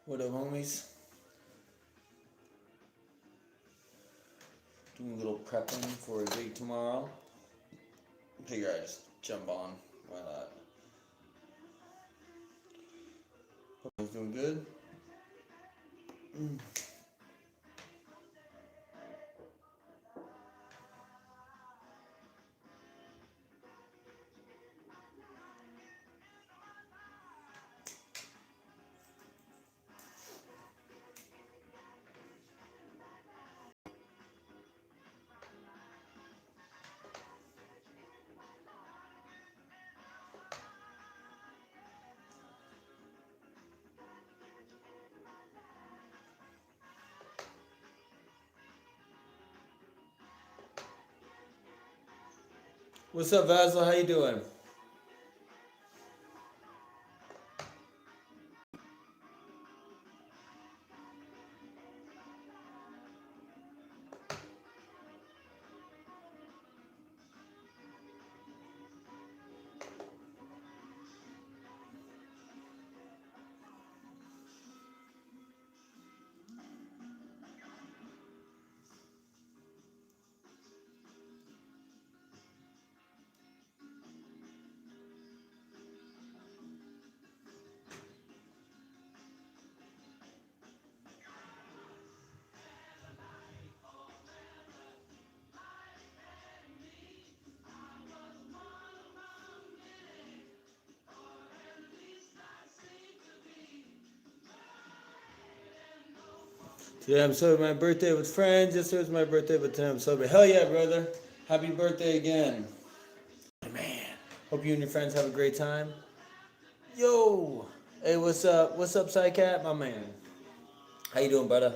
What up, homies? Doing a little prepping for a gig tomorrow. Figure I just jump on. Why not? Hope everyone's doing good. What's up, Vasil? How you doing? Today I'm celebrating my birthday with friends. Yesterday was my birthday, but today I'm celebrating. Hell yeah, brother! Happy birthday again, man. Hope you and your friends have a great time. Yo, hey, what's up? What's up, Psycat, my man? How you doing, brother?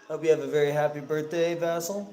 Hope you have a very happy birthday, Vassal.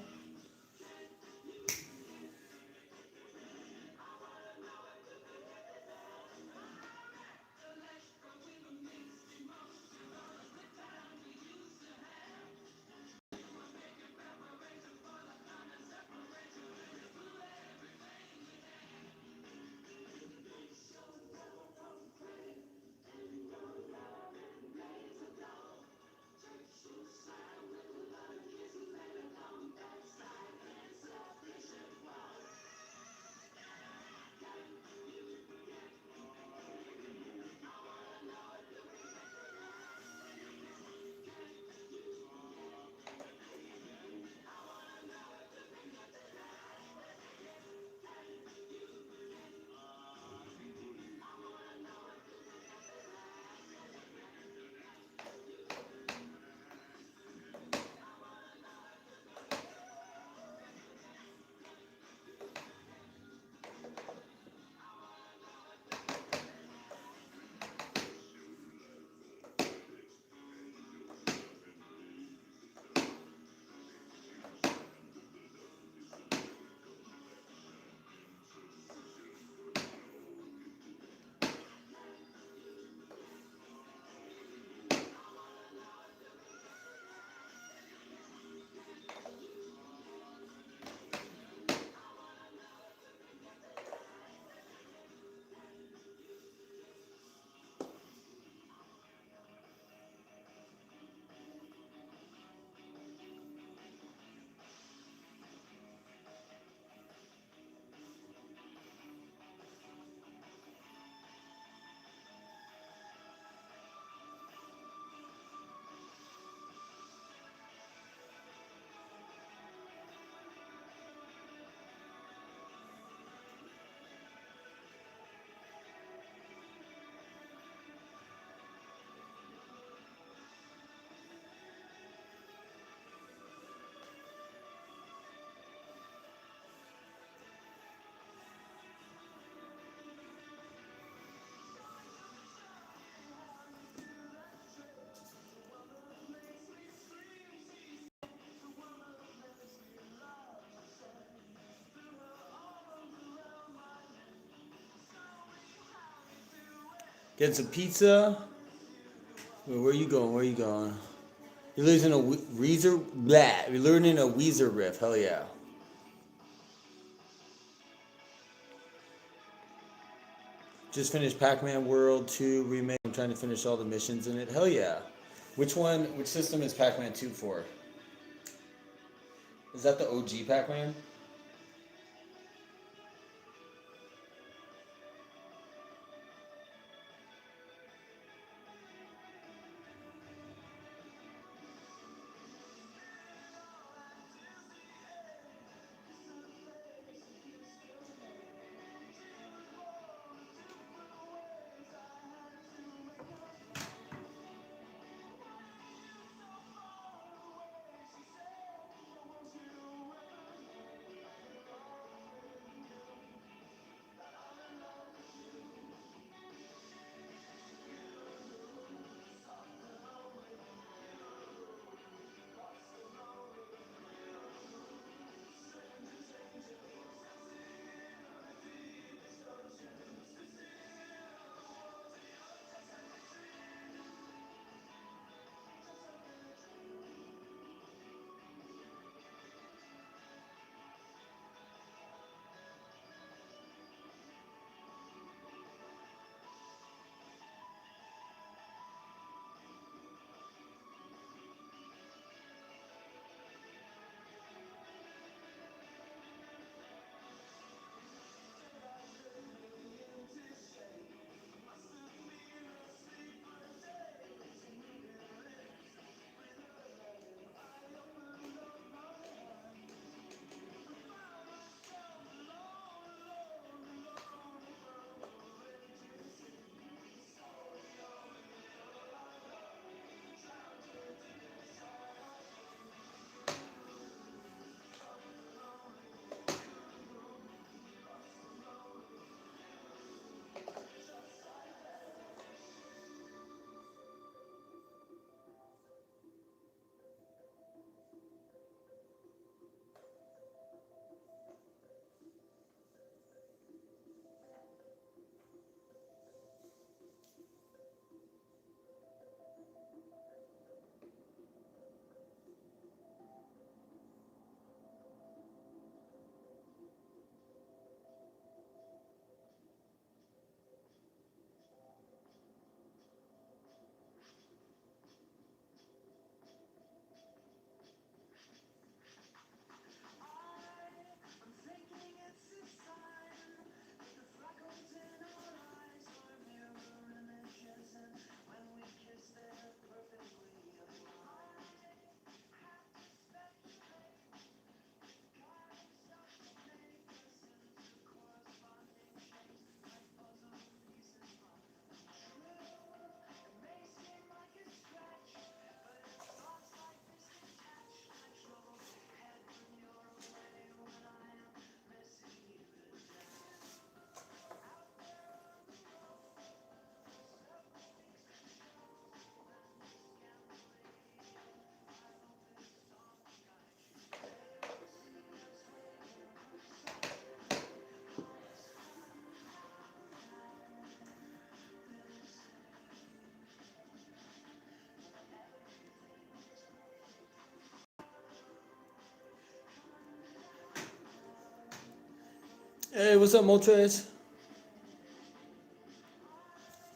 Get some pizza. Where you going? Where you going? You're losing a Weezer. Blah. You're learning a Weezer riff. Hell yeah. Just finished Pac-Man World 2 remake. I'm trying to finish all the missions in it. Hell yeah. Which system is Pac-Man 2 for? Is that the OG Pac-Man? Hey, what's up, Moltres?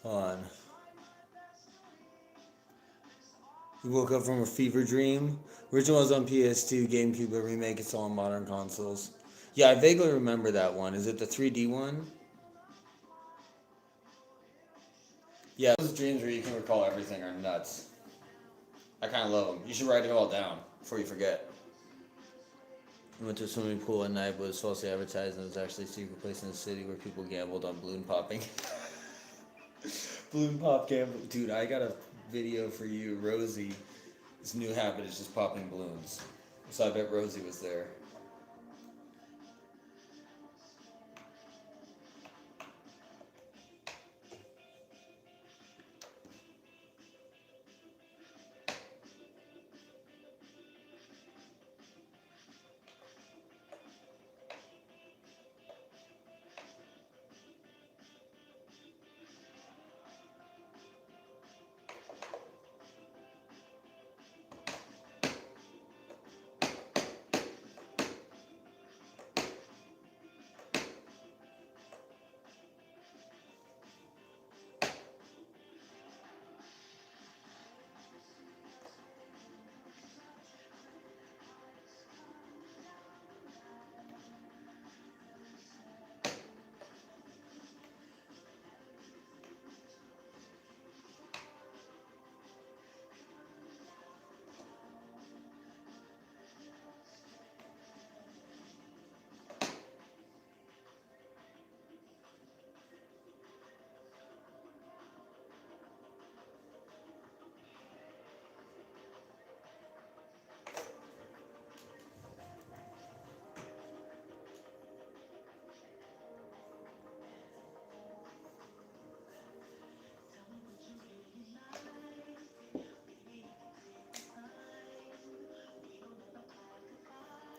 Hold on. You woke up from a fever dream. Original was on PS2, GameCube, but remake it's all on modern consoles. Yeah, I vaguely remember that one. Is it the 3D one? Yeah, those dreams where you can recall everything are nuts. I kind of love them. You should write it all down before you forget. I went to a swimming pool at night, but it was falsely advertised and it was actually a secret place in the city where people gambled on balloon popping. Balloon pop gamble. Dude, I got a video for you. Rosie, this new habit is just popping balloons. So I bet Rosie was there.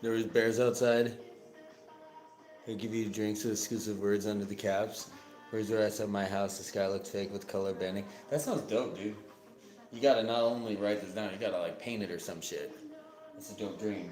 There was bears outside. They give you drinks with exclusive words under the caps. Where's the rest of my house? The sky looks fake with color bending. That sounds dope, dude. You gotta not only write this down, you gotta like paint it or some shit. That's a dope dream.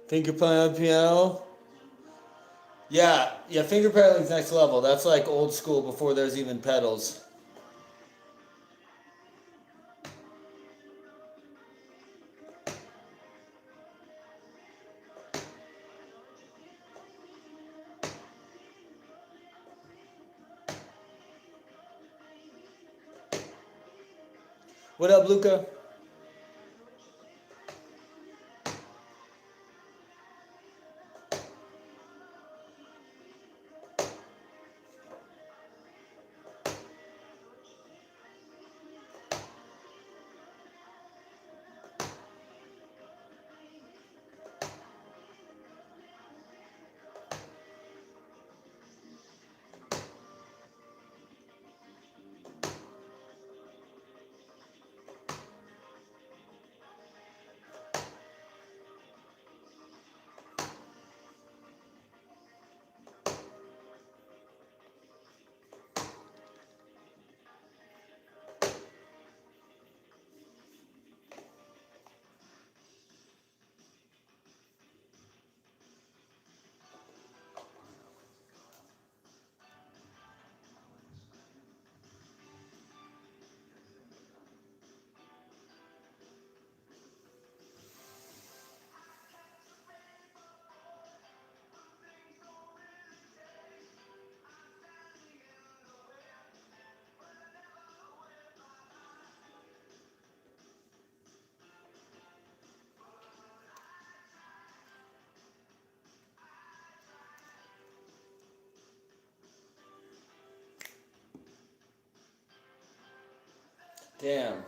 Finger playing on the piano. Yeah, finger pedaling's next level. That's like old school before there's even pedals. What up, Luca? Damn.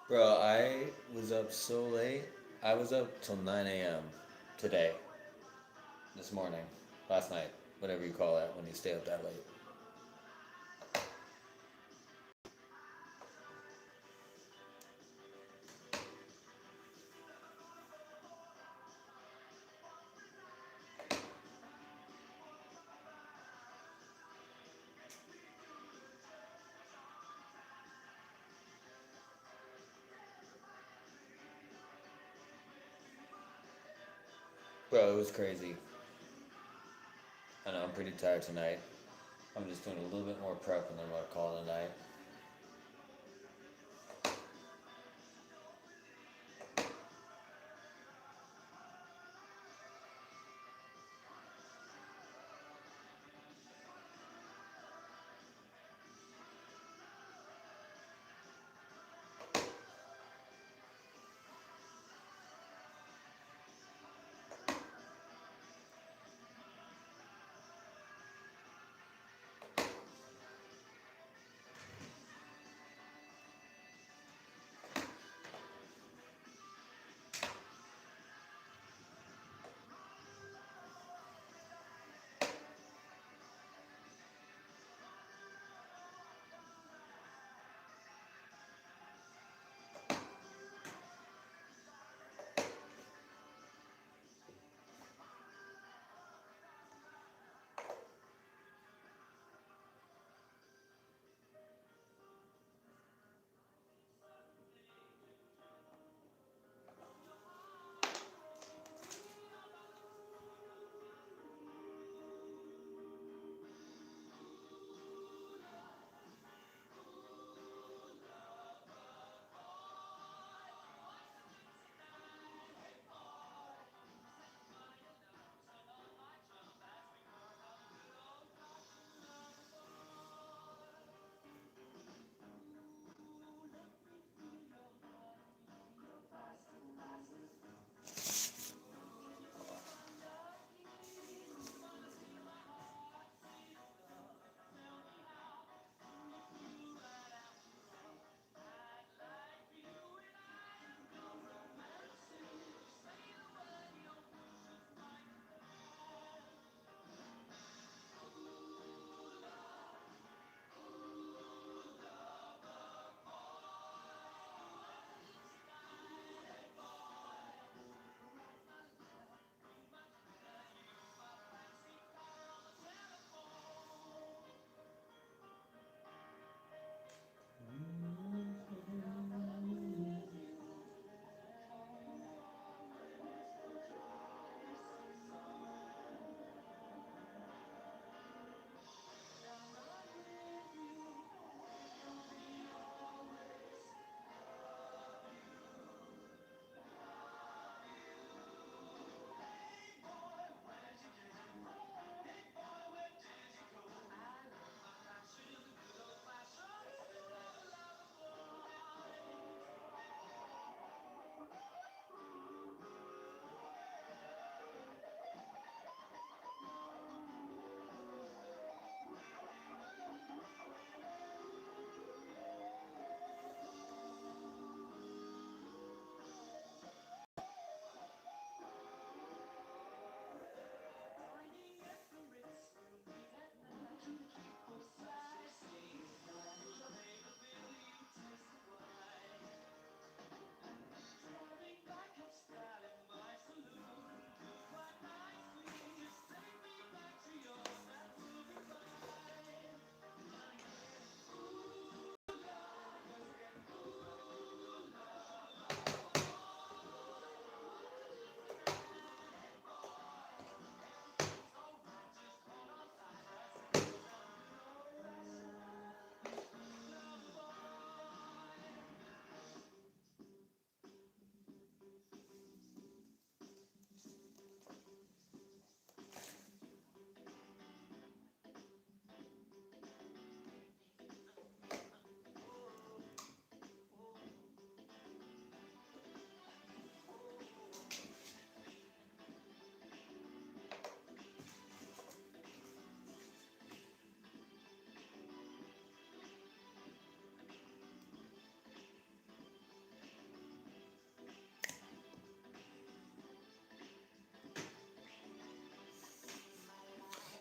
Bro, I was up so late. I was up till 9 a.m. today, this morning, last night, whatever you call it when you stay up that late. Bro, it was crazy. I know I'm pretty tired tonight. I'm just doing a little bit more prep and then I'm gonna call it a night.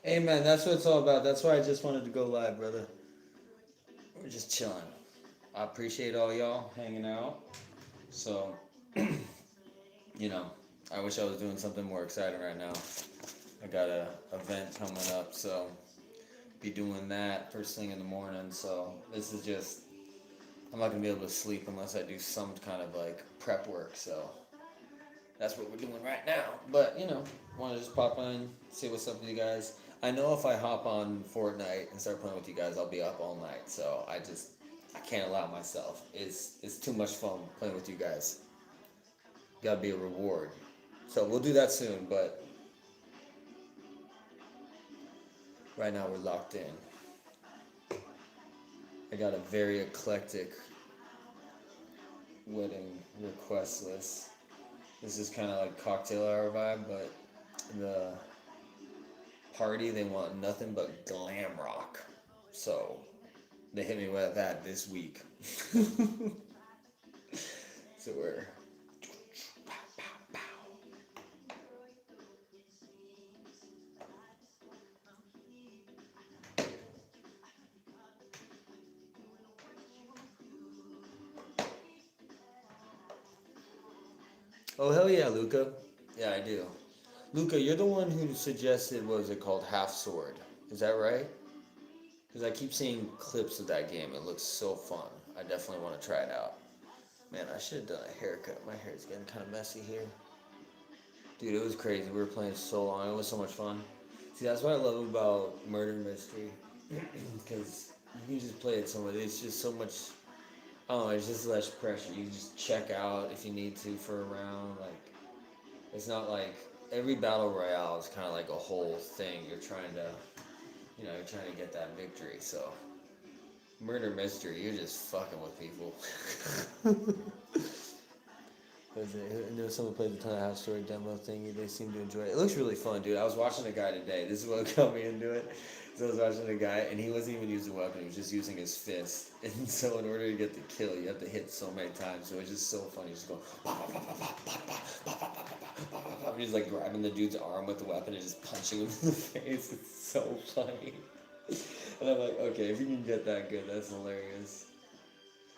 Amen. That's what it's all about. That's why I just wanted to go live, brother. We're just chilling. I appreciate all y'all hanging out. So, you know, I wish I was doing something more exciting right now. I got a event coming up, so be doing that first thing in the morning. So this is just, I'm not gonna be able to sleep unless I do some kind of like prep work. So that's what we're doing right now. But you know, want to just pop in, see what's up with you guys. I know if I hop on Fortnite and start playing with you guys, I'll be up all night. So I can't allow myself. It's too much fun playing with you guys. Gotta be a reward. So we'll do that soon. But right now we're locked in. I got a very eclectic wedding request list. This is kind of like cocktail hour vibe, but the party they want nothing but glam rock. So they hit me with that this week. So we're oh hell yeah, Luca. Yeah, I do. Luca, you're the one who suggested what was it called, Half Sword. Is that right? Because I keep seeing clips of that game. It looks so fun. I definitely want to try it out. Man, I should have done a haircut. My hair's getting kind of messy here. Dude, it was crazy. We were playing so long. It was so much fun. See, that's what I love about Murder Mystery. Because you can just play it so much. It's just so much. Oh, it's just less pressure. You can just check out if you need to for a round. Like, it's not like every battle royale is kind of like a whole thing. You're trying to, you're trying to get that victory. So, Murder Mystery, you're just fucking with people. I know someone plays a ton of Half Story demo thing. They seem to enjoy it. It looks really fun, dude. I was watching a guy today. This is what got me into it. So I was watching a guy, and he wasn't even using a weapon. He was just using his fist. And so in order to get the kill, you have to hit so many times. So it's just so funny. Just going, he's like grabbing the dude's arm with the weapon and just punching him in the face. It's so funny. And I'm like, okay, if you can get that good, that's hilarious.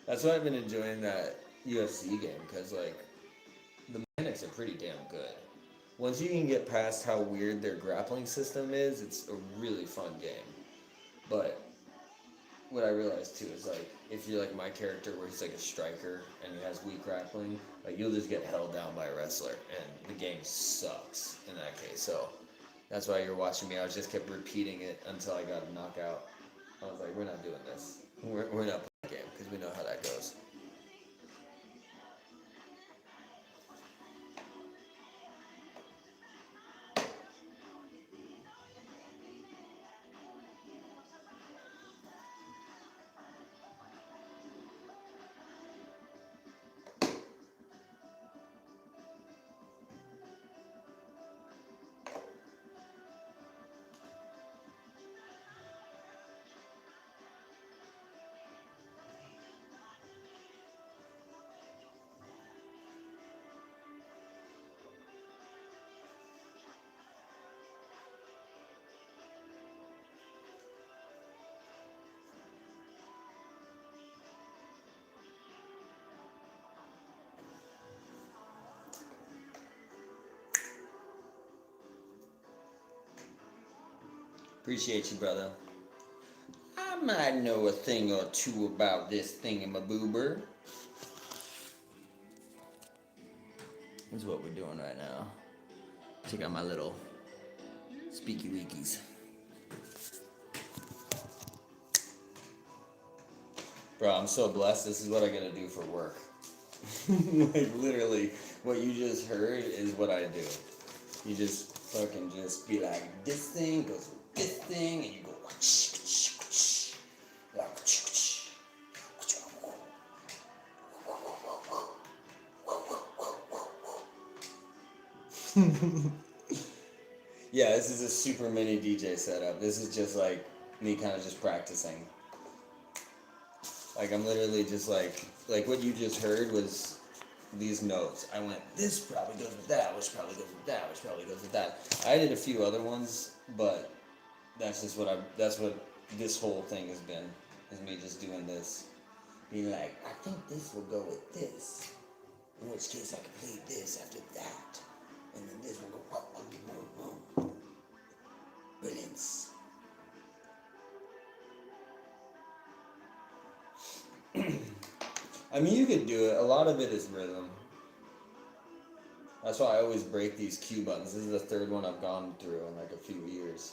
That's why I've been enjoying that UFC game, because like the mechanics are pretty damn good. Once you can get past how weird their grappling system is, it's a really fun game. But what I realized too is like if you're like my character where he's like a striker and he has weak grappling, like you'll just get held down by a wrestler and the game sucks in that case. So that's why you're watching me. I just kept repeating it until I got a knockout. I was like, we're not doing this. We're not playing the game because we know how that goes. Appreciate you, brother. I might know a thing or two about this thingamaboober. This is what we're doing right now. Check out my little speaky weekies. Bro, I'm so blessed. This is what I gotta do for work. Like, literally, what you just heard is what I do. You just fucking just be like, this thing goes with this thing, and you go, yeah, this is a super mini DJ setup. This is just like me kind of just practicing. Like I'm literally just like what you just heard was these notes. I went, this probably goes with that, which probably goes with that, which probably goes with that. I did a few other ones, but that's just what that's what this whole thing has been, is me just doing this. Being like, I think this will go with this. In which case I can play this after that. And then this will go brilliance. I mean, you could do it. A lot of it is rhythm. That's why I always break these cue buttons. This is the third one I've gone through in like a few years.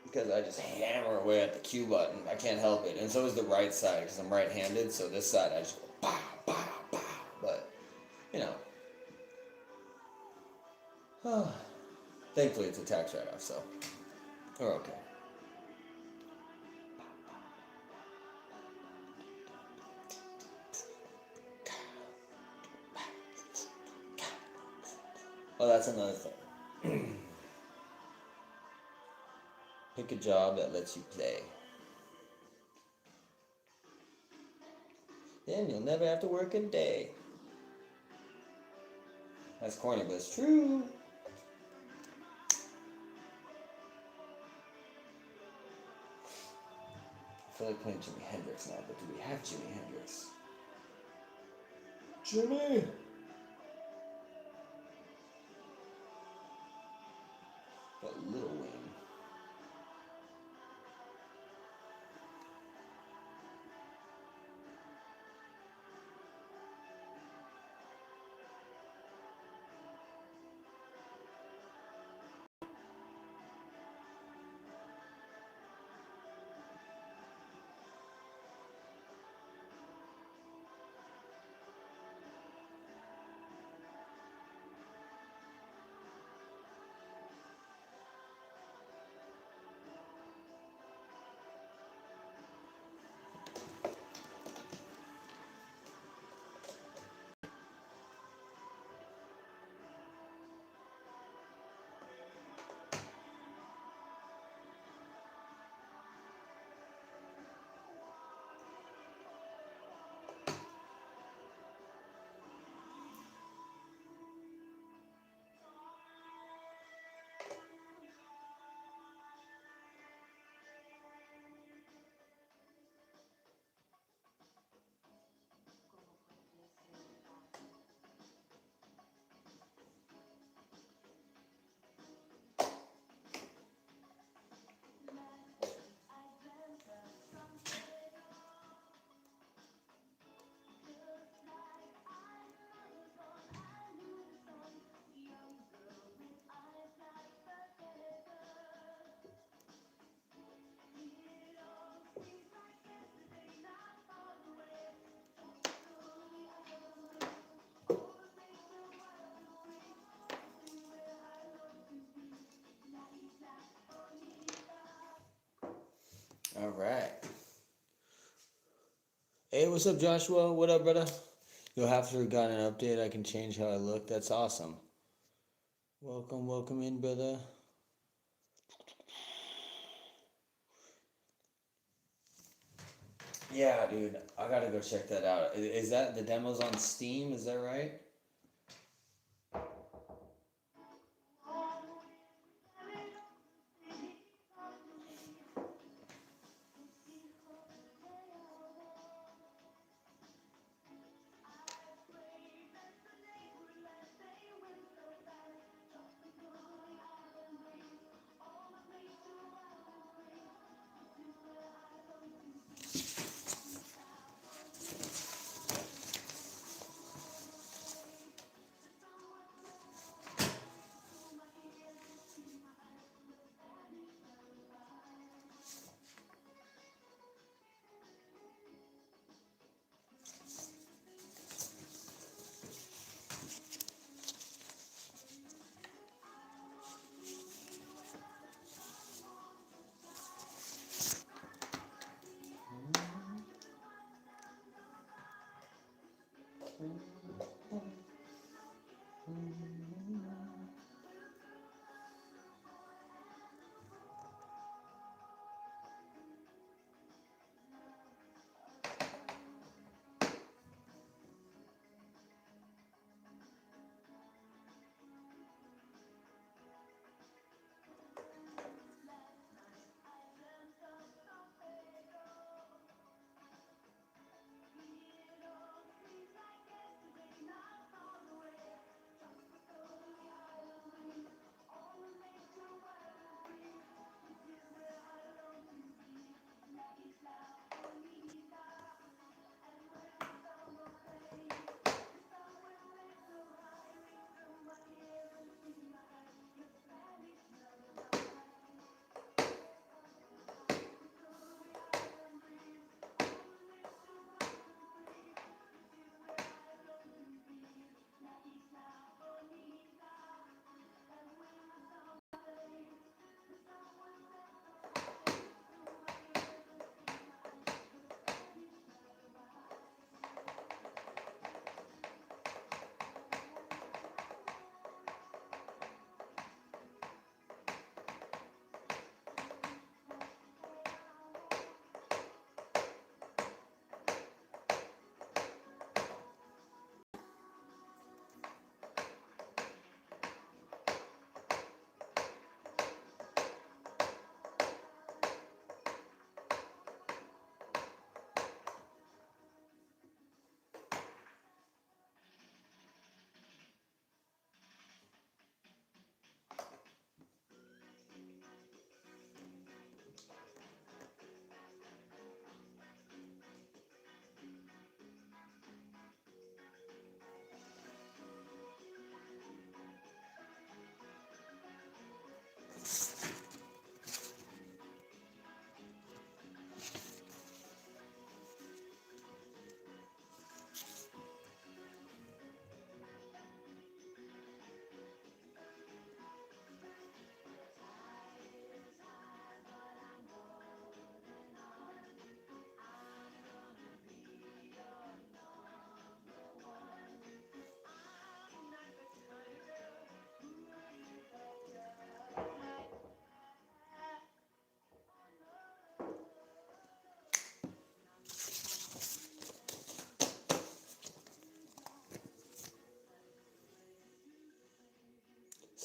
Because I just hammer away at the cue button. I can't help it. And so is the right side, because I'm right-handed. So this side I just go pow, pow, pow. But, you know. Thankfully it's a tax write-off, so we're okay. Oh, that's another thing. Pick a job that lets you play. Then you'll never have to work a day. That's corny, but it's true. I feel like playing Jimi Hendrix now, but do we have Jimi Hendrix? Jimmy! But Lil Wayne. All right. Hey, what's up, Joshua? What up, brother? You'll have to have gotten an update. I can change how I look. That's awesome. Welcome in, brother. Yeah, dude. I gotta go check that out. Is that the demo's on Steam? Is that right?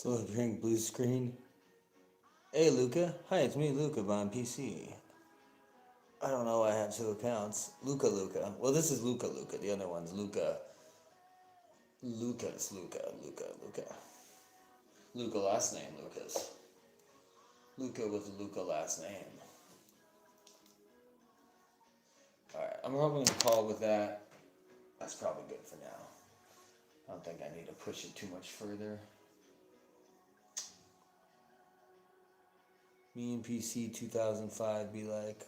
Slow drink blue screen. Hey Luca. Hi, it's me, Luca, but on PC. I don't know why I have two accounts. Luca. Well, this is Luca. The other one's Luca. Luca. Luca last name, Lucas. Luca with a Luca last name. Alright, I'm probably gonna call with that. That's probably good for now. I don't think I need to push it too much further. Me and PC 2005 be like.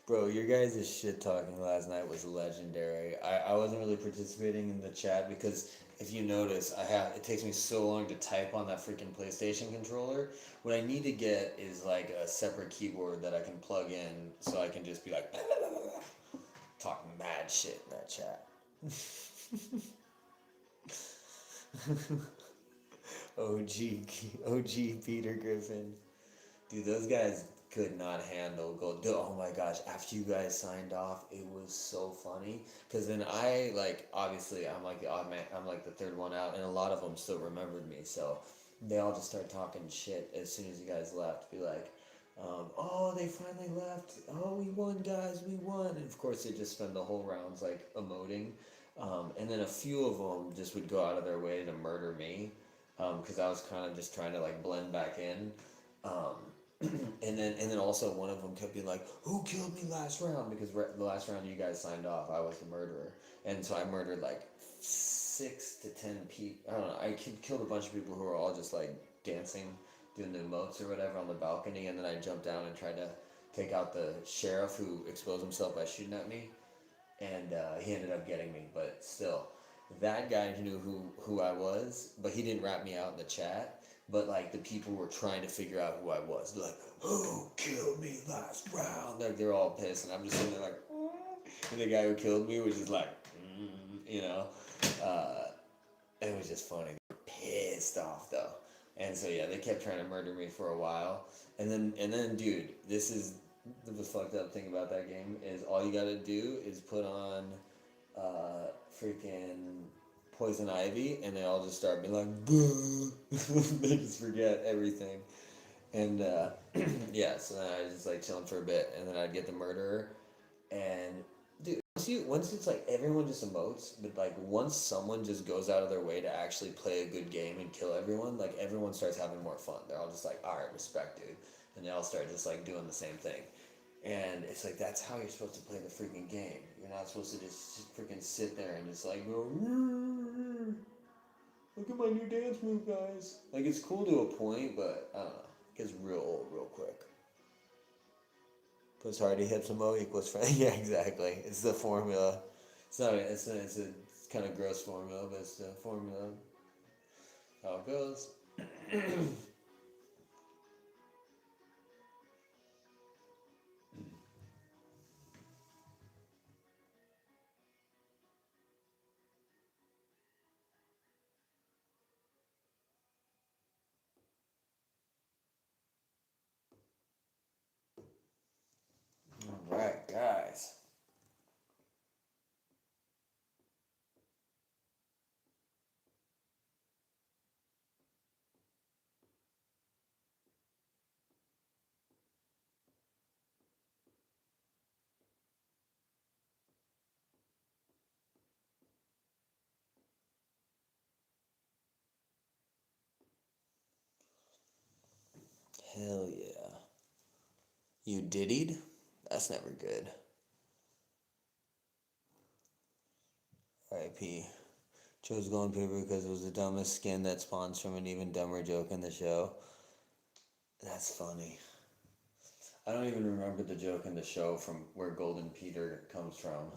Bro, your guys' shit talking last night was legendary. I wasn't really participating in the chat because if you notice, it takes me so long to type on that freaking PlayStation controller. What I need to get is like a separate keyboard that I can plug in so I can just be like talk mad shit in that chat. OG Peter Griffin. Dude, those guys could not handle gold. Dude, oh my gosh, after you guys signed off, it was so funny. Because then obviously, I'm like the odd man, I'm like the third one out, and a lot of them still remembered me. So they all just started talking shit as soon as you guys left. Be like, oh, they finally left. Oh, we won, guys, we won. And of course, they just spend the whole rounds like emoting. And then a few of them just would go out of their way to murder me. Because I was kind of just trying to like blend back in. And then also one of them kept being like, "Who killed me last round?" Because the last round you guys signed off, I was the murderer, and so I murdered like 6 to 10 people. I don't know. I killed a bunch of people who were all just like dancing, doing the emotes or whatever on the balcony, and then I jumped down and tried to take out the sheriff who exposed himself by shooting at me, and he ended up getting me. But still, that guy knew who I was, but he didn't rat me out in the chat. But like the people were trying to figure out who I was. They're like, "Who killed me last round?" Like they're all pissed, and I'm just sitting there like, and the guy who killed me was just like, you know, it was just funny. They were pissed off though, and so yeah, they kept trying to murder me for a while, and then dude, this is the fucked up thing about that game is all you gotta do is put on, freaking Poison Ivy, and they all just start being like, they just forget everything. And yeah, so then I was just like chilling for a bit, and then I'd get the murderer, and dude, once it's like everyone just emotes, but like once someone just goes out of their way to actually play a good game and kill everyone, like everyone starts having more fun. They're all just like, all right, respect, dude, and they all start just like doing the same thing. And it's like that's how you're supposed to play the freaking game. You're not supposed to just freaking sit there and just like go, look at my new dance move, guys. Like it's cool to a point, but I don't know. It gets real old real quick. Plus hardy hips and mo equals friend. Yeah, exactly. It's the formula. It's not. It's a kind of gross formula, but it's the formula. How it goes. All right, guys. Hell yeah. You diddied? That's never good. R.I.P. Chose Golden Paper because it was the dumbest skin that spawns from an even dumber joke in the show. That's funny. I don't even remember the joke in the show from where Golden Peter comes from.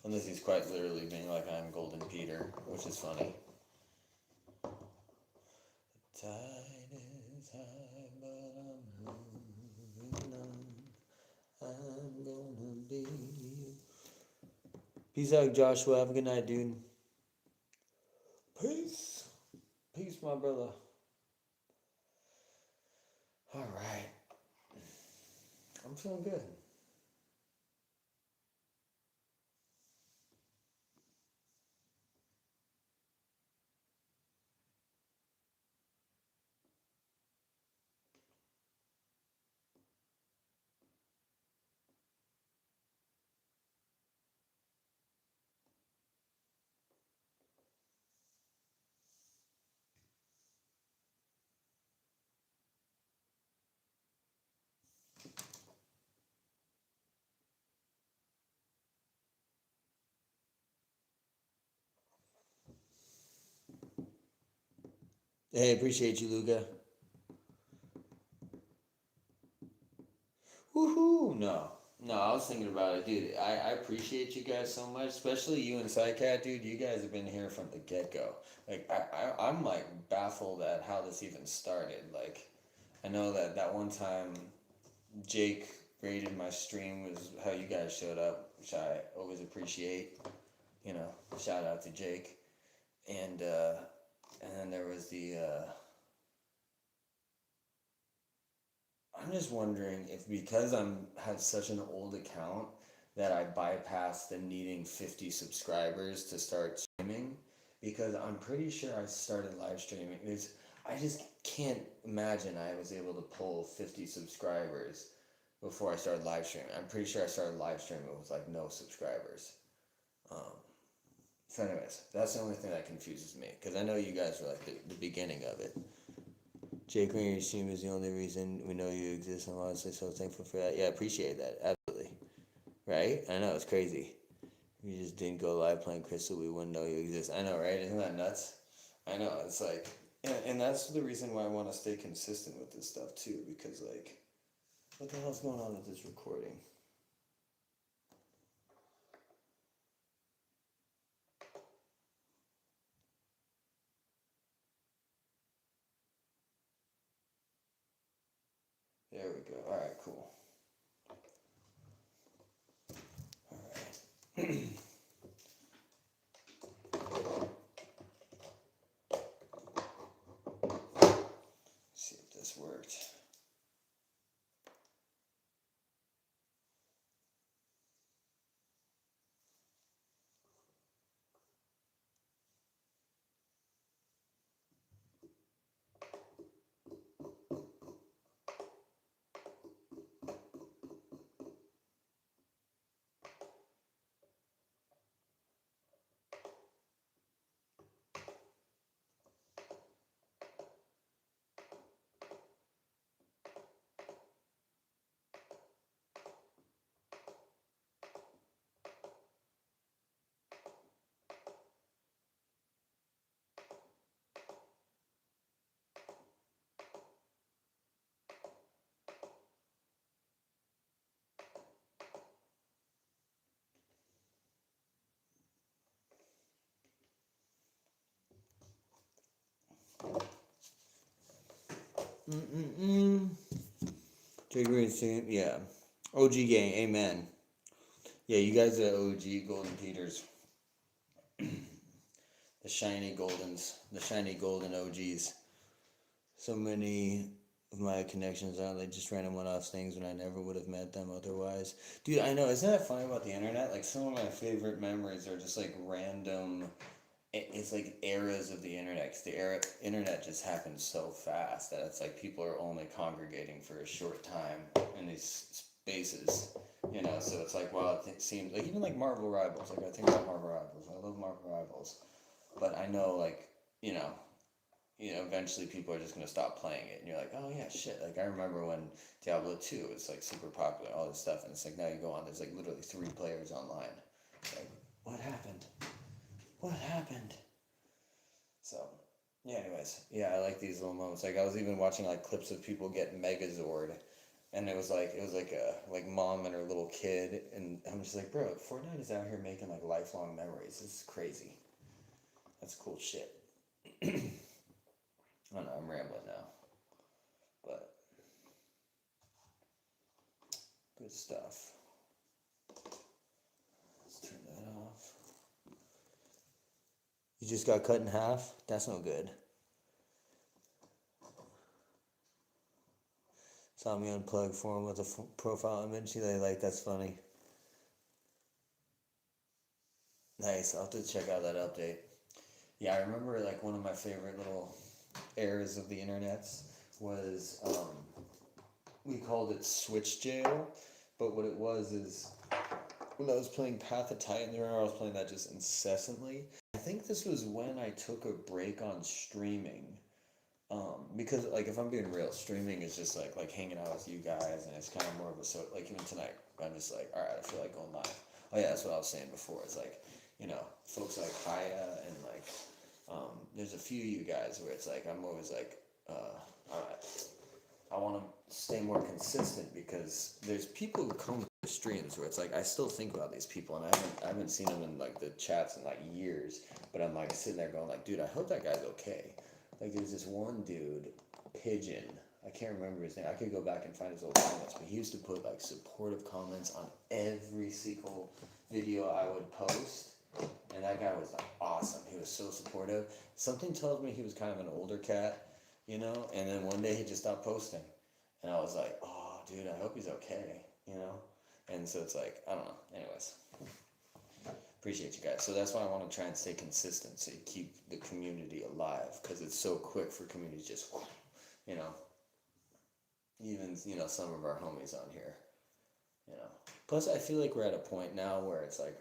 Unless he's quite literally being like, I'm Golden Peter, which is funny. The tide is high, but I'm moving on. I'm gonna be you. Peace out, Joshua. Have a good night, dude. Peace. Peace, my brother. All right. I'm feeling good. Hey, appreciate you, Luca. Woohoo! No. No, I was thinking about it, dude. I appreciate you guys so much, especially you and Psycat, dude. You guys have been here from the get go. Like, I'm like baffled at how this even started. Like, I know that one time Jake rated my stream was how you guys showed up, which I always appreciate. You know, shout out to Jake. And then there was I'm just wondering if because I'm had such an old account that I bypassed the needing 50 subscribers to start streaming, because I'm pretty sure I started live streaming. I just can't imagine I was able to pull 50 subscribers before I started live streaming. I'm pretty sure I started live streaming with like no subscribers. Um, so anyways, that's the only thing that confuses me, because I know you guys were like the beginning of it. Jake Green, your stream is the only reason we know you exist. I'm honestly so thankful for that. Yeah, I appreciate that. Absolutely. Right? I know, it's crazy. If you just didn't go live playing Crystal, we wouldn't know you exist. I know, right? Isn't that nuts? I know, it's like, and that's the reason why I want to stay consistent with this stuff too, because like, what the hell's going on with this recording? There we go. Alright, cool. Alright. See if this worked. Jake Green, yeah. OG gang, amen. Yeah, you guys are OG Golden Peters. The shiny Goldens. The shiny Golden OGs. So many of my connections are like just random one-off things when I never would have met them otherwise. Dude, I know. Isn't that funny about the internet? Like, some of my favorite memories are just like random. It's like eras of the internet. Because the internet just happens so fast that it's like people are only congregating for a short time in these spaces. You know, so it's like, wow, it seems like even like Marvel Rivals. Like, I think about Marvel Rivals. I love Marvel Rivals. But I know, like, eventually people are just gonna stop playing it, and you're like, oh yeah, shit. Like, I remember when Diablo 2 was like super popular, all this stuff, and it's like now you go on, there's like literally 3 players online. Like, what happened? What happened? So, yeah. Anyways, yeah, I like these little moments. Like, I was even watching like clips of people get Megazord, and it was like a like mom and her little kid, and I'm just like, bro, Fortnite is out here making like lifelong memories. This is crazy. That's cool shit. I don't know, I'm rambling now. But good stuff. Let's turn that off. You just got cut in half? That's no good. Saw me unplug form with a profile image. Like, that's funny. Nice. I'll have to check out that update. Yeah, I remember like one of my favorite little eras of the internets was we called it Switch Jail, but what it was is when I was playing Path of Titan, I was playing that just incessantly. I think this was when I took a break on streaming. Because like if I'm being real, streaming is just like hanging out with you guys, and it's kind of more of a like even tonight, I'm just like, all right, I feel like going live. Oh yeah, that's what I was saying before. It's like, folks like Haya and like There's a few of you guys where it's like I'm always like, I want to stay more consistent because there's people who come to the streams where it's like I still think about these people and I haven't seen them in like the chats in like years, but I'm like sitting there going like, dude, I hope that guy's okay. Like there's this one dude, Pigeon. I can't remember his name. I could go back and find his old comments, but he used to put like supportive comments on every single video I would post. And that guy was like awesome. He was so supportive. Something tells me he was kind of an older cat, you know? And then one day he just stopped posting. And I was like, oh, dude, I hope he's okay, you know? And so it's like, I don't know. Anyways, appreciate you guys. So that's why I want to try and stay consistent so you keep the community alive because it's so quick for communities just, you know? Even, you know, some of our homies on here, you know? Plus, I feel like we're at a point now where it's like,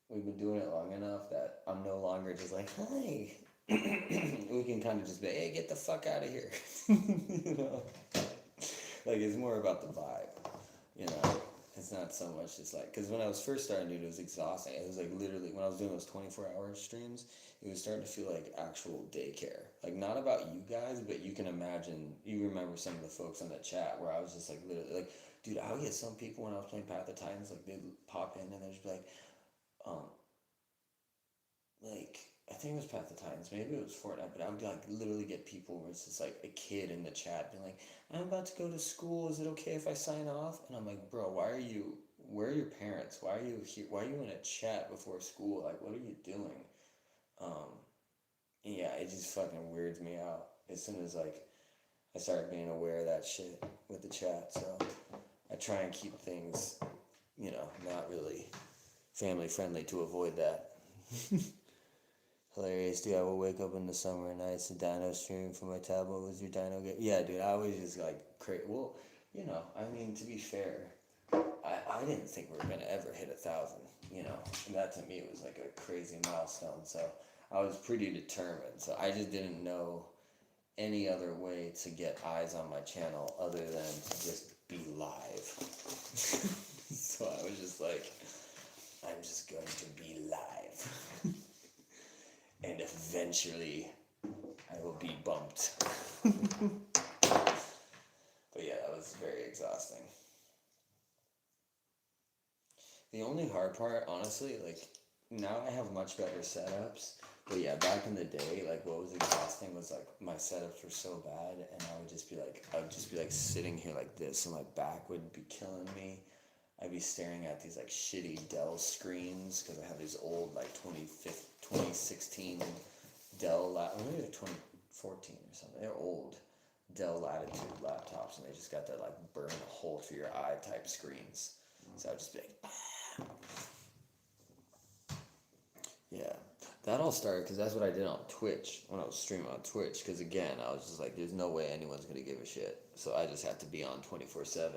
we've been doing it long enough that I'm no longer just like, hi. We can kind of just be, hey, get the fuck out of here. You know? Like, it's more about the vibe, you know? It's not so much just like, because when I was first starting, dude, it was exhausting. It was like literally, when I was doing those 24-hour streams, it was starting to feel like actual daycare. Like, not about you guys, but you can imagine, you remember some of the folks on the chat where I was just like, literally, like, dude, I would get some people when I was playing Path of Titans, like, they'd pop in and they'd just be like, like I think it was Path of Titans, maybe it was Fortnite, but I would like literally get people where it's just like a kid in the chat being like, I'm about to go to school, is it okay if I sign off? And I'm like, bro, where are your parents? Why are you here? Why are you in a chat before school? Like, what are you doing? Yeah, it just fucking weirds me out as soon as like I start being aware of that shit with the chat. So I try and keep things, you know, not really family friendly to avoid that. Hilarious, dude. I will wake up in the summer nights, a dino stream from my tablet. Was your dino game? Yeah, dude. I was just like crazy. Well, you know, I mean, to be fair, I didn't think we were gonna ever hit 1,000. You know, and that to me was like a crazy milestone. So I was pretty determined. So I just didn't know any other way to get eyes on my channel other than to just be live. So I was just like, I'm just going to be live. And eventually I will be bumped. But yeah, that was very exhausting. The only hard part, honestly, like, now I have much better setups. But yeah, back in the day, like, what was exhausting was, like, my setups were so bad, and I would just be like, sitting here like this, and my back would be killing me. I'd be staring at these, like, shitty Dell screens, because I have these old, like, 2016 Dell, maybe like 2014 or something. They're old Dell Latitude laptops, and they just got that like burn a hole through your eye type screens. So I'd just be like, ah. Yeah, that all started because that's what I did on Twitch when I was streaming on Twitch. Because again, I was just like, there's no way anyone's gonna give a shit. So I just had to be on 24/7.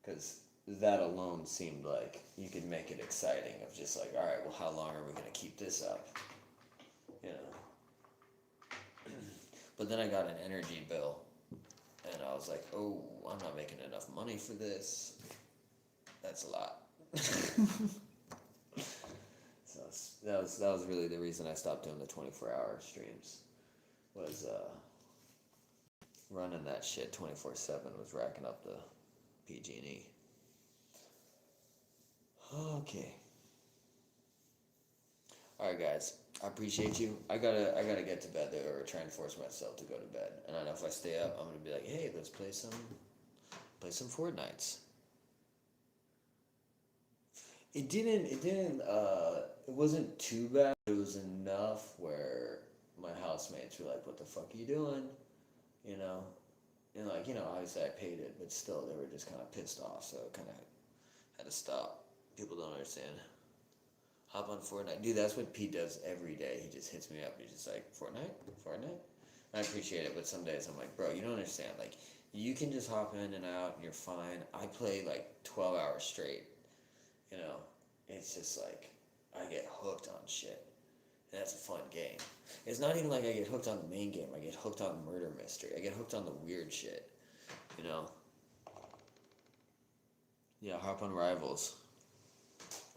Because that alone seemed like you could make it exciting. Of just like, all right, well, how long are we gonna keep this up? You know. But then I got an energy bill, and I was like, oh, I'm not making enough money for this. That's a lot. So that was really the reason I stopped doing the 24-hour streams. Was running that shit 24/7 was racking up the PG&E. Okay. All right, guys. I appreciate you. I gotta get to bed though, or try and force myself to go to bed. And I know if I stay up, I'm gonna be like, hey, let's play some Fortnites. It wasn't too bad. It was enough where my housemates were like, what the fuck are you doing? You know? And like, you know, obviously I paid it, but still they were just kind of pissed off, so I kind of had to stop. People don't understand. Hop on Fortnite. Dude, that's what Pete does every day. He just hits me up. He's just like, Fortnite? I appreciate it, but some days I'm like, bro, you don't understand. Like, you can just hop in and out and you're fine. I play like 12 hours straight. You know? It's just like, I get hooked on shit. And that's a fun game. It's not even like I get hooked on the main game. I get hooked on murder mystery. I get hooked on the weird shit. You know? Yeah, hop on Rivals.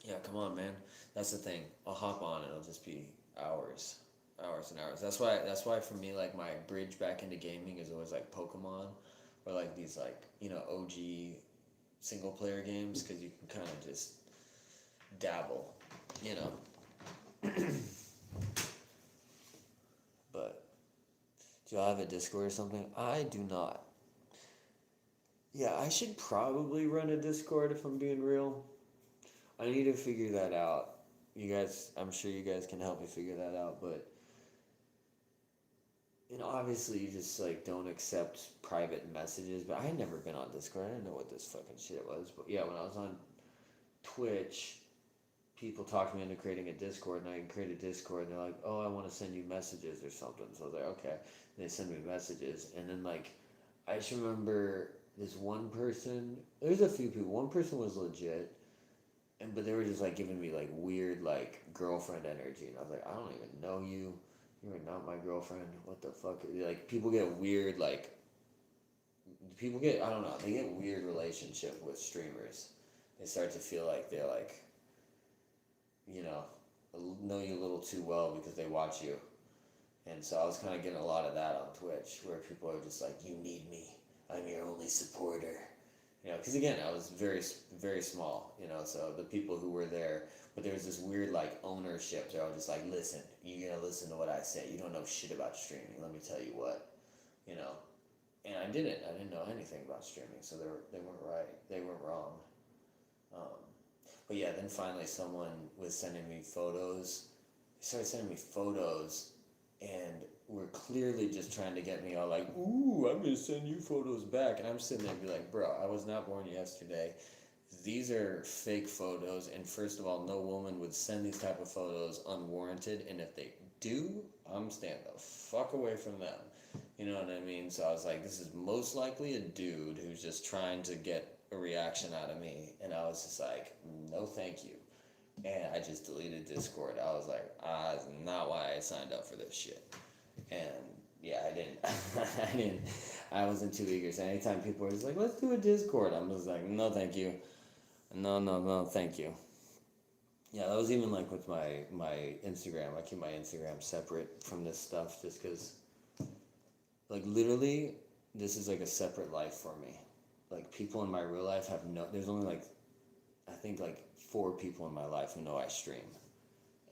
Yeah, come on, man. That's the thing. I'll hop on and it'll just be hours. hours and hours. That's why for me, like, my bridge back into gaming is always like Pokemon, or like these, like, OG single player games, because you can kind of just dabble, you know. But do y'all have a Discord or something? I do not. Yeah, I should probably run a Discord if I'm being real. I need to figure that out. You guys, I'm sure you guys can help me figure that out, but obviously you just like don't accept private messages. But I had never been on Discord. I didn't know what this fucking shit was. But yeah, when I was on Twitch, people talked me into creating a Discord, and I can create a Discord, and they're like, "Oh, I want to send you messages or something." So I was like, "Okay." And they send me messages, and then like, I just remember this one person. There's a few people. One person was legit, but they were just like giving me like weird like girlfriend energy, and I was like, I don't even know you. You are not my girlfriend. What the fuck? Like, people get weird, like, I don't know, they get weird relationship with streamers. They start to feel like they're like, you know, know you a little too well because they watch you. And so I was kind of getting a lot of that on Twitch, where people are just like, "You need me. I'm your only supporter." Because again, I was very, very small. So the people who were there, but there was this weird like ownership. They're all just like, "Listen, you're gonna listen to what I say. You don't know shit about streaming. Let me tell you what." You know, and I didn't. I didn't know anything about streaming, so they weren't right. They weren't wrong. Um, but yeah, then finally someone was sending me photos. They started sending me photos, and were clearly just trying to get me all like, "Ooh, I'm gonna send you photos back," and I'm sitting there and be like, "Bro, I was not born yesterday. These are fake photos, and first of all, no woman would send these type of photos unwarranted, and if they do, I'm staying the fuck away from them." You know what I mean? So I was like, this is most likely a dude who's just trying to get a reaction out of me, and I was just like, no, thank you. And I just deleted Discord. I was like, that's not why I signed up for this shit. And yeah, I didn't. I wasn't too eager. So anytime people were just like, let's do a Discord, I'm just like, no, thank you. No, no, no, thank you. Yeah, that was even like with my Instagram. I keep my Instagram separate from this stuff just because, like, literally, this is like a separate life for me. Like, people in my real life have no. There's only like, I think like 4 people in my life who know I stream,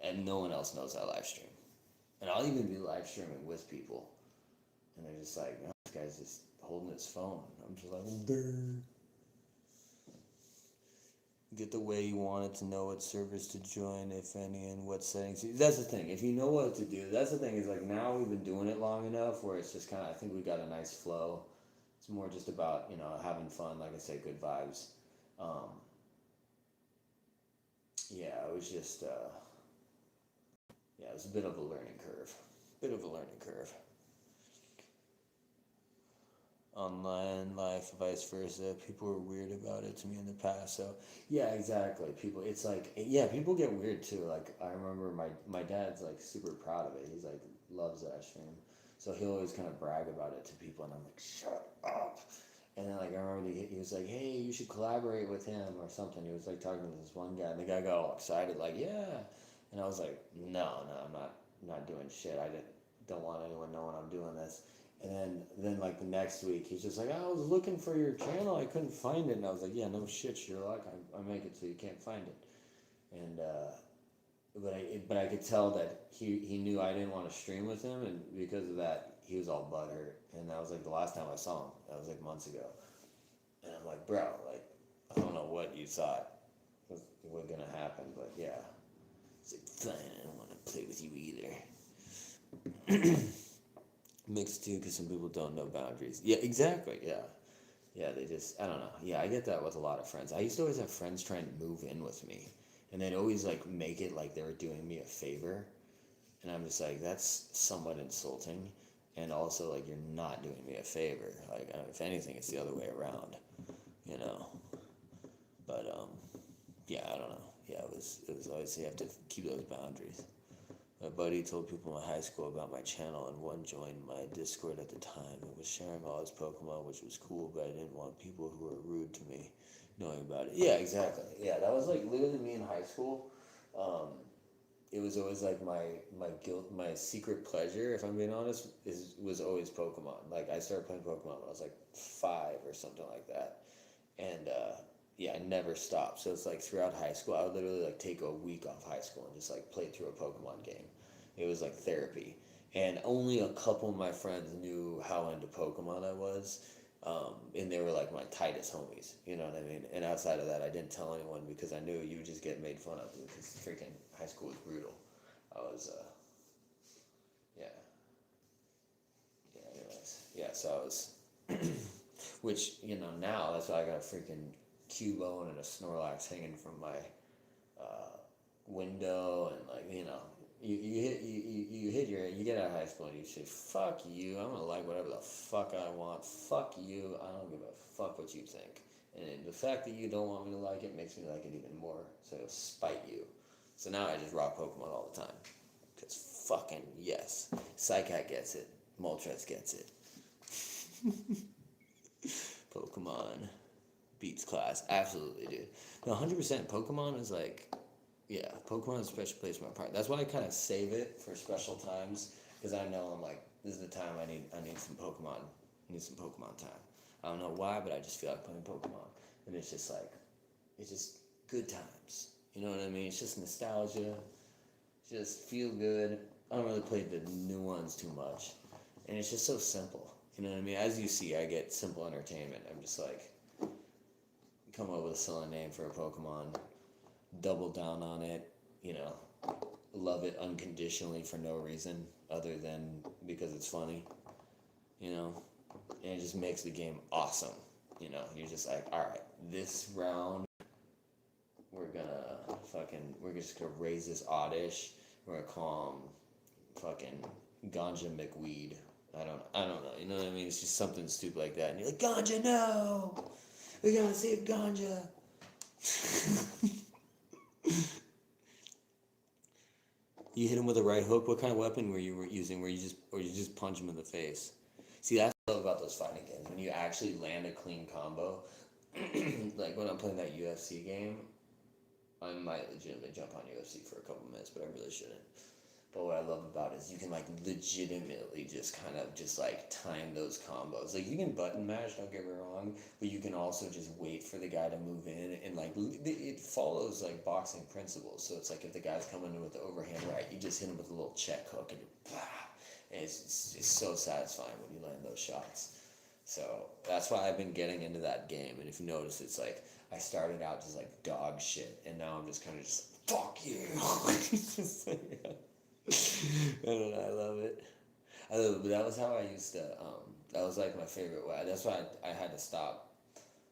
and no one else knows I live stream. And I'll even be live streaming with people, and they're just like, "Oh, this guy's just holding his phone." I'm just like, "Grr." Get the way you want it, to know what servers to join, if any, and what settings. That's the thing. If you know what to do, that's the thing. Is like, now we've been doing it long enough where it's just kind of. I think we got a nice flow. It's more just about having fun. Like I say, good vibes. Um, yeah, it was just. Yeah, it was a bit of a learning curve. Bit of a learning curve. Online life, vice versa. People were weird about it to me in the past. So yeah, exactly. People, it's like, yeah, people get weird too. Like, I remember my dad's like super proud of it. He's like, loves that stream. So he'll always kind of brag about it to people, and I'm like, shut up. And then like I remember he was like, hey, you should collaborate with him or something. He was like talking to this one guy, and the guy got all excited, like, yeah. And I was like, no, no, I'm not doing shit. I don't want anyone knowing I'm doing this. And then like the next week, he's just like, I was looking for your channel, I couldn't find it. And I was like, yeah, no shit, Sherlock. I make it so you can't find it. And but I could tell that he knew I didn't want to stream with him, and because of that, he was all butthurt. And that was like the last time I saw him. That was like months ago. And I'm like, bro, like, I don't know what you thought was gonna happen, but yeah. It's like, fine, I don't want to play with you either. Mixed too, because some people don't know boundaries. Yeah, exactly. Yeah, yeah. They just, I don't know. Yeah, I get that with a lot of friends. I used to always have friends trying to move in with me, and they'd always like make it like they were doing me a favor, and I'm just like, that's somewhat insulting, and also like, you're not doing me a favor. Like, if anything, it's the other way around, you know. But yeah, I don't know. Yeah, it was always, you have to keep those boundaries. My buddy told people in high school about my channel, and one joined my Discord at the time and was sharing all his Pokemon, which was cool, but I didn't want people who were rude to me knowing about it. Yeah, exactly. Yeah, that was like literally me in high school. Um, it was always like my secret pleasure, if I'm being honest, was always Pokemon. Like I started playing Pokemon when I was like 5 or something like that, and yeah, I never stopped. So it's like throughout high school, I would literally like take a week off high school and just like play through a Pokemon game. It was like therapy, and only a couple of my friends knew how into Pokemon I was. And they were like my tightest homies, you know what I mean? And outside of that, I didn't tell anyone because I knew you would just get made fun of because freaking high school was brutal. I was, yeah, yeah, anyways. Yeah, so I was, which, you know, now that's why I got a freaking Cubone and a Snorlax hanging from my window, and like, you know, you get out of high school and you say, fuck you, I'm gonna like whatever the fuck I want, fuck you, I don't give a fuck what you think. And the fact that you don't want me to like it makes me like it even more, so it'll spite you. So now I just rock Pokemon all the time. Because fucking yes. Psycat gets it. Moltres gets it. Pokemon beats class. Absolutely, dude. No, 100%. Pokemon is like, yeah, Pokemon is a special place in my heart. That's why I kind of save it for special times, because I know I'm like, this is the time I need some Pokemon. I need some Pokemon time. I don't know why, but I just feel like playing Pokemon, and it's just like, it's just good times. You know what I mean? It's just nostalgia. Just feel good. I don't really play the new ones too much, and it's just so simple. You know what I mean? As you see, I get simple entertainment. I'm just like, come up with a silly name for a Pokemon, double down on it, you know, love it unconditionally for no reason other than because it's funny, you know, and it just makes the game awesome. You know, you're just like, all right, this round we're just gonna raise this Oddish. We're gonna call him fucking Ganja McWeed. I don't know. You know what I mean? It's just something stupid like that, and you're like, Ganja, no, we gotta save Ganja. You hit him with a right hook. What kind of weapon were you using? Were you just punch him in the face? See, that's what I love about those fighting games. When you actually land a clean combo, like when I'm playing that UFC game, I might legitimately jump on UFC for a couple minutes, but I really shouldn't. But what I love about it is you can like legitimately just kind of just like time those combos. Like you can button mash, don't get me wrong, but you can also just wait for the guy to move in, and like it follows like boxing principles. So it's like if the guy's coming in with the overhand right, you just hit him with a little check hook and it's so satisfying when you land those shots. So that's why I've been getting into that game. And if you notice, it's like I started out just like dog shit, and now I'm just kind of just fuck you. I don't know, I love it. But that was how I used to, that was like my favorite way. That's why I had to stop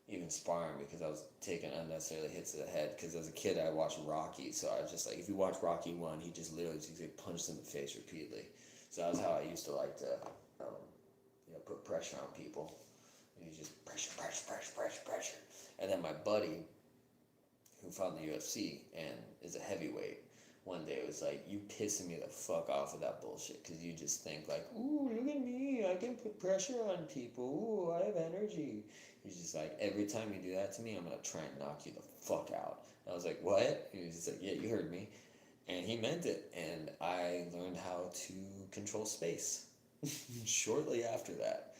even sparring, because I was taking unnecessarily hits to the head. Because as a kid, I watched Rocky, so I was just like, if you watch Rocky 1, he just literally just get punched in the face repeatedly. So that was how I used to like to, you know, put pressure on people. And you just pressure. And then my buddy, who found the UFC and is a heavyweight, one day was like, you pissing me the fuck off with that bullshit, because you just think like, ooh, look at me, I can put pressure on people, ooh, I have energy. He's just like, every time you do that to me, I'm gonna try and knock you the fuck out. And I was like, what? He was just like, yeah, you heard me. And he meant it, and I learned how to control space shortly after that.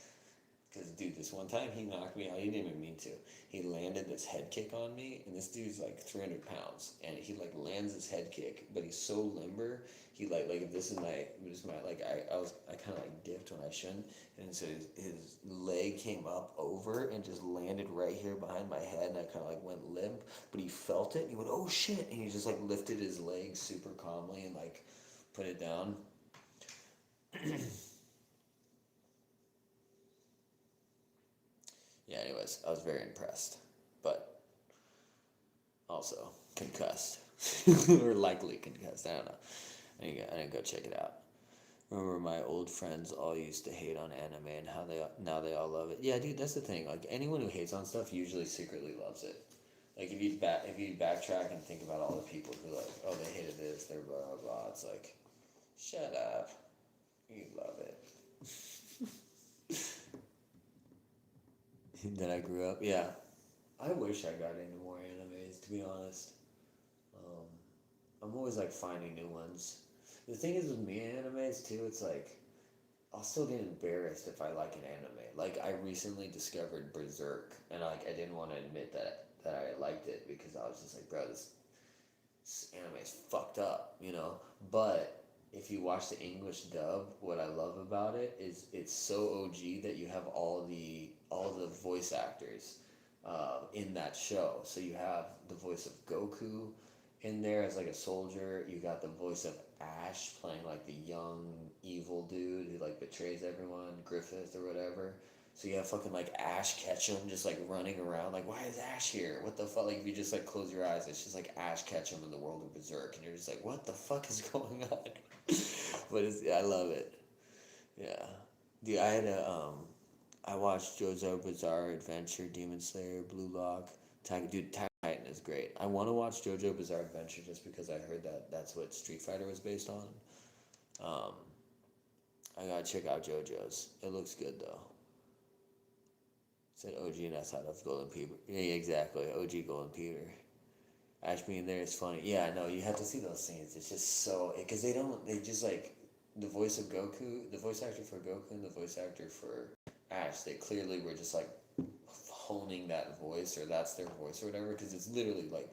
Because, dude, this one time he knocked me out. He didn't even mean to. He landed this head kick on me, and this dude's like 300 pounds. And he like lands his head kick, but he's so limber. He like if this is my like I kind of like dipped when I shouldn't, and so his leg came up over and just landed right here behind my head, and I kind of like went limp. But he felt it. And he went, oh shit, and he just like lifted his leg super calmly and like put it down. Yeah, anyways, I was very impressed, but also concussed, or likely concussed. I don't know. I didn't go check it out. Remember, my old friends all used to hate on anime, and how now they all love it. Yeah, dude, that's the thing. Like anyone who hates on stuff usually secretly loves it. Like if you backtrack and think about all the people who like, oh, they hated this, they're blah blah blah. It's like, shut up, you love it. That I grew up, yeah. I wish I got into more animes, to be honest. I'm always like finding new ones. The thing is with me and animes too, it's like I'll still get embarrassed if I like an anime. Like I recently discovered Berserk, and like I didn't want to admit that I liked it because I was just like, bro, this anime is fucked up, you know. But if you watch the English dub, what I love about it is it's so OG that you have all the voice actors in that show. So you have the voice of Goku in there as like a soldier. You got the voice of Ash playing like the young evil dude who like betrays everyone, Griffith or whatever. So you have fucking like Ash Ketchum just like running around. Like, why is Ash here? What the fuck? Like, if you just like close your eyes, it's just like Ash Ketchum in the world of Berserk, and you're just like, what the fuck is going on? But I love it. Yeah, dude, I watched JoJo Bizarre Adventure, Demon Slayer, Blue Lock. Dude, Titan is great. I want to watch JoJo Bizarre Adventure just because I heard that that's what Street Fighter was based on. Um, I gotta check out JoJo's. It looks good though. Said OG and that's out of Golden Peter. Yeah, exactly. OG Golden Peter. Ash being there is funny. Yeah, no, you have to see those scenes. It's just so because they just like the voice of Goku, the voice actor for Goku, and the voice actor for Ash. They clearly were just like honing that voice, or that's their voice, or whatever. Because it's literally like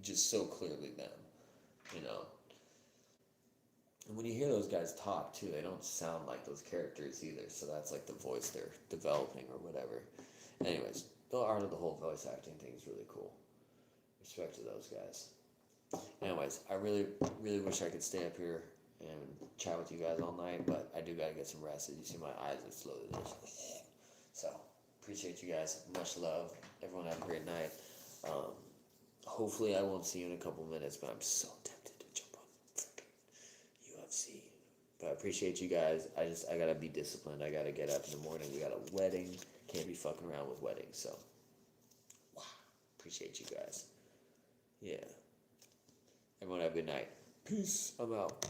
just so clearly them, you know. And when you hear those guys talk too, they don't sound like those characters either. So that's like the voice they're developing or whatever. Anyways, the art of the whole voice acting thing is really cool. Respect to those guys. Anyways, I really, really wish I could stay up here and chat with you guys all night, but I do gotta get some rest. As you see, my eyes are slowly. So appreciate you guys. Much love. Everyone have a great night. Hopefully, I won't see you in a couple minutes, but I'm so tempted to jump on freaking UFC. But I appreciate you guys. I gotta be disciplined. I gotta get up in the morning. We got a wedding. Can't be fucking around with weddings. So, wow. Appreciate you guys. Yeah. Everyone have a good night. Peace. I'm out.